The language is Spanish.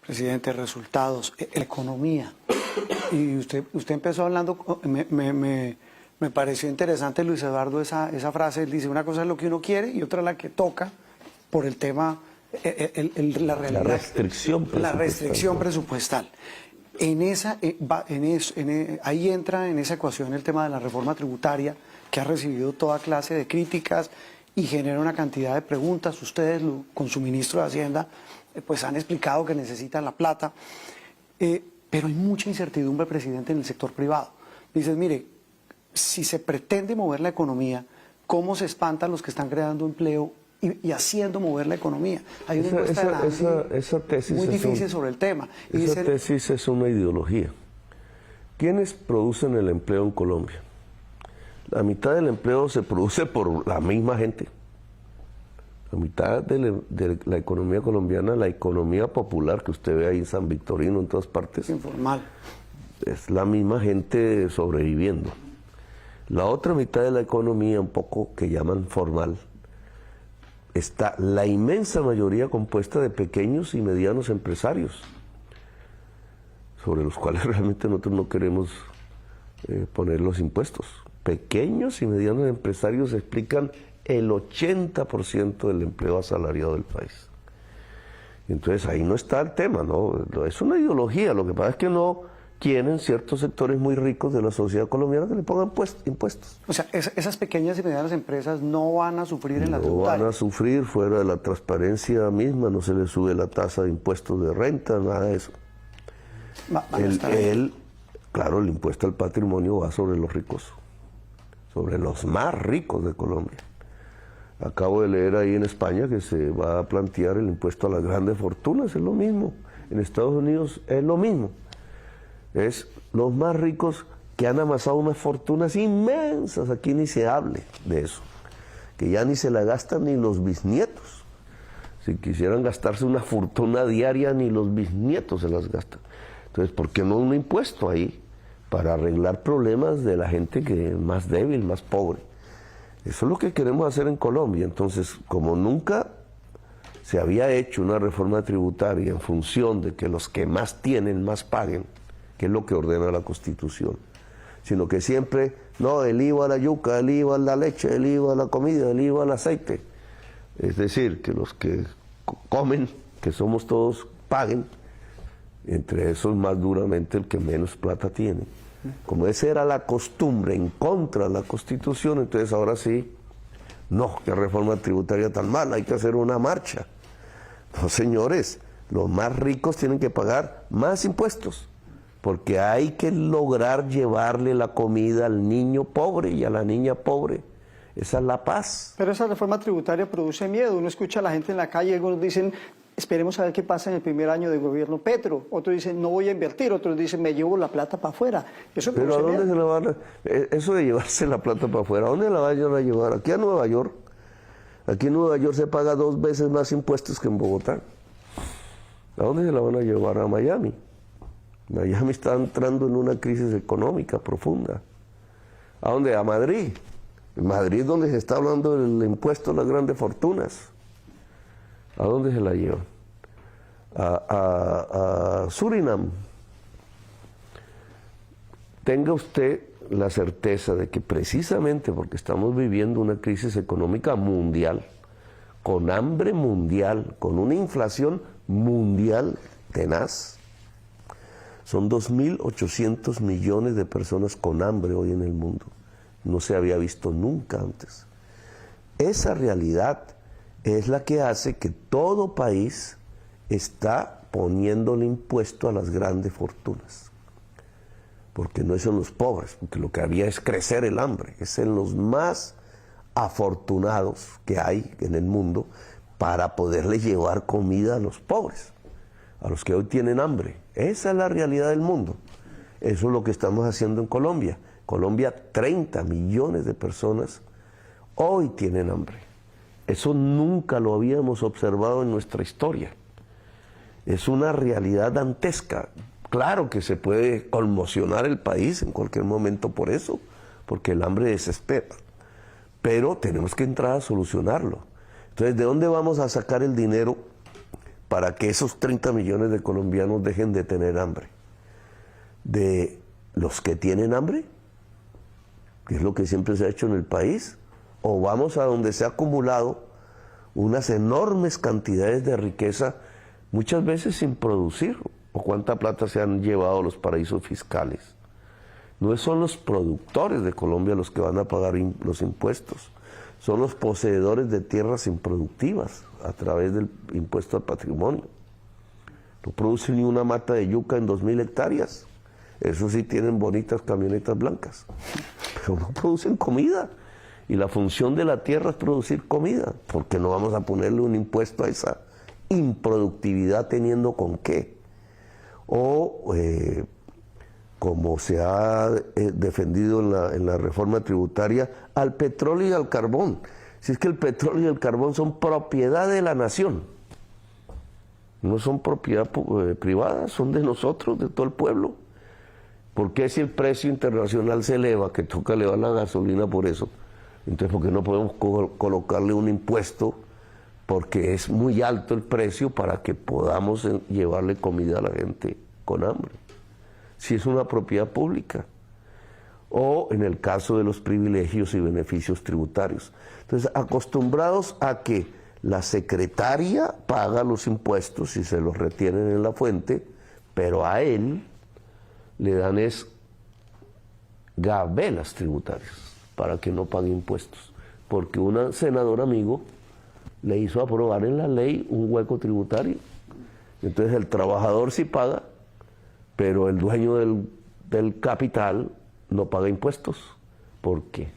Presidente, resultados, la economía. Y usted empezó hablando, me pareció interesante, Luis Eduardo, esa frase. Él dice, una cosa es lo que uno quiere y otra la que toca por el tema, la realidad. La restricción presupuestal. Ahí entra en esa ecuación el tema de la reforma tributaria, que ha recibido toda clase de críticas y genera una cantidad de preguntas. Ustedes, con su ministro de Hacienda, pues han explicado que necesitan la plata, pero hay mucha incertidumbre, presidente, en el sector privado. Dices, mire, si se pretende mover la economía, ¿cómo se espantan los que están creando empleo y haciendo mover la economía? Hay una esa tesis muy difícil sobre el tema. Esa tesis es una ideología. ¿Quiénes producen el empleo en Colombia? La mitad del empleo se produce por la misma gente. La mitad de la economía colombiana, la economía popular que usted ve ahí en San Victorino, en todas partes, informal, es la misma gente sobreviviendo. La otra mitad de la economía, un poco que llaman formal, está la inmensa mayoría compuesta de pequeños y medianos empresarios, sobre los cuales realmente nosotros no queremos poner los impuestos. Pequeños y medianos empresarios explican el 80% del empleo asalariado del país. Entonces ahí no está el tema, ¿no? Es una ideología. Lo que pasa es que no quieren ciertos sectores muy ricos de la sociedad colombiana que le pongan impuestos. O sea, esas pequeñas y medianas empresas no van a sufrir en la tributaria. No van a sufrir fuera de la transparencia misma, no se les sube la tasa de impuestos de renta, nada de eso. Claro, el impuesto al patrimonio va sobre los ricos, sobre los más ricos de Colombia. Acabo de leer ahí en España que se va a plantear el impuesto a las grandes fortunas, es lo mismo. En Estados Unidos es lo mismo. Es los más ricos que han amasado unas fortunas inmensas, aquí ni se hable de eso, que ya ni se la gastan ni los bisnietos. Si quisieran gastarse una fortuna diaria, ni los bisnietos se las gastan. Entonces, ¿por qué no un impuesto ahí para arreglar problemas de la gente que es más débil, más pobre? Eso es lo que queremos hacer en Colombia. Entonces, como nunca se había hecho una reforma tributaria en función de que los que más tienen más paguen, que es lo que ordena la Constitución, sino que siempre, no, el IVA a la yuca, el IVA a la leche, el IVA a la comida, el IVA al aceite. Es decir, que los que comen, que somos todos, paguen, entre esos más duramente el que menos plata tiene. Como esa era la costumbre en contra de la Constitución, entonces ahora sí, no, qué reforma tributaria tan mala, hay que hacer una marcha. No, señores, los más ricos tienen que pagar más impuestos, porque hay que lograr llevarle la comida al niño pobre y a la niña pobre. Esa es la paz. Pero esa reforma tributaria produce miedo. Uno escucha a la gente en la calle, algunos dicen, esperemos a ver qué pasa en el primer año de gobierno Petro. Otros dicen, no voy a invertir. Otros dicen, me llevo la plata para afuera. Eso pero ¿a dónde se la van a...? Eso de llevarse la plata para afuera, ¿a dónde la vayan a llevar? Aquí a Nueva York. Aquí en Nueva York se paga 2 veces más impuestos que en Bogotá. ¿A dónde se la van a llevar? A Miami. Miami está entrando en una crisis económica profunda. ¿A dónde? A Madrid. En Madrid es donde se está hablando del impuesto a las grandes fortunas. ¿A dónde se la llevan? A Surinam. Tenga usted la certeza de que precisamente porque estamos viviendo una crisis económica mundial, con hambre mundial, con una inflación mundial tenaz, son 2.800 millones de personas con hambre hoy en el mundo. No se había visto nunca antes. Esa realidad es la que hace que todo país está poniéndole impuesto a las grandes fortunas. Porque no es en los pobres, porque lo que había es crecer el hambre, es en los más afortunados que hay en el mundo para poderle llevar comida a los pobres, a los que hoy tienen hambre. Esa es la realidad del mundo. Eso es lo que estamos haciendo en Colombia. Colombia, 30 millones de personas hoy tienen hambre. Eso nunca lo habíamos observado en nuestra historia. Es una realidad dantesca. Claro que se puede conmocionar el país en cualquier momento por eso, porque el hambre desespera. Pero tenemos que entrar a solucionarlo. Entonces, ¿de dónde vamos a sacar el dinero para que esos 30 millones de colombianos dejen de tener hambre. De los que tienen hambre, que es lo que siempre se ha hecho en el país, o vamos a donde se ha acumulado unas enormes cantidades de riqueza, muchas veces sin producir, o cuánta plata se han llevado los paraísos fiscales. No son los productores de Colombia los que van a pagar los impuestos, son los poseedores de tierras improductivas a través del impuesto al patrimonio. No producen ni una mata de yuca en 2.000 hectáreas. Eso sí tienen bonitas camionetas blancas, pero no producen comida. Y la función de la tierra es producir comida, porque no vamos a ponerle un impuesto a esa improductividad teniendo con qué. O como se ha defendido en la reforma tributaria, al petróleo y al carbón. Si es que el petróleo y el carbón son propiedad de la nación, no son propiedad privada, son de nosotros, de todo el pueblo. ¿Por qué si el precio internacional se eleva, que toca elevar la gasolina por eso? Entonces, ¿por qué no podemos colocarle un impuesto? Porque es muy alto el precio para que podamos llevarle comida a la gente con hambre. Si es una propiedad pública. O en el caso de los privilegios y beneficios tributarios. Entonces, acostumbrados a que la secretaria paga los impuestos y se los retienen en la fuente, pero a él le dan gabelas tributarias para que no pague impuestos, porque un senador amigo le hizo aprobar en la ley un hueco tributario. Entonces el trabajador sí paga, pero el dueño del capital no paga impuestos. ¿Por qué?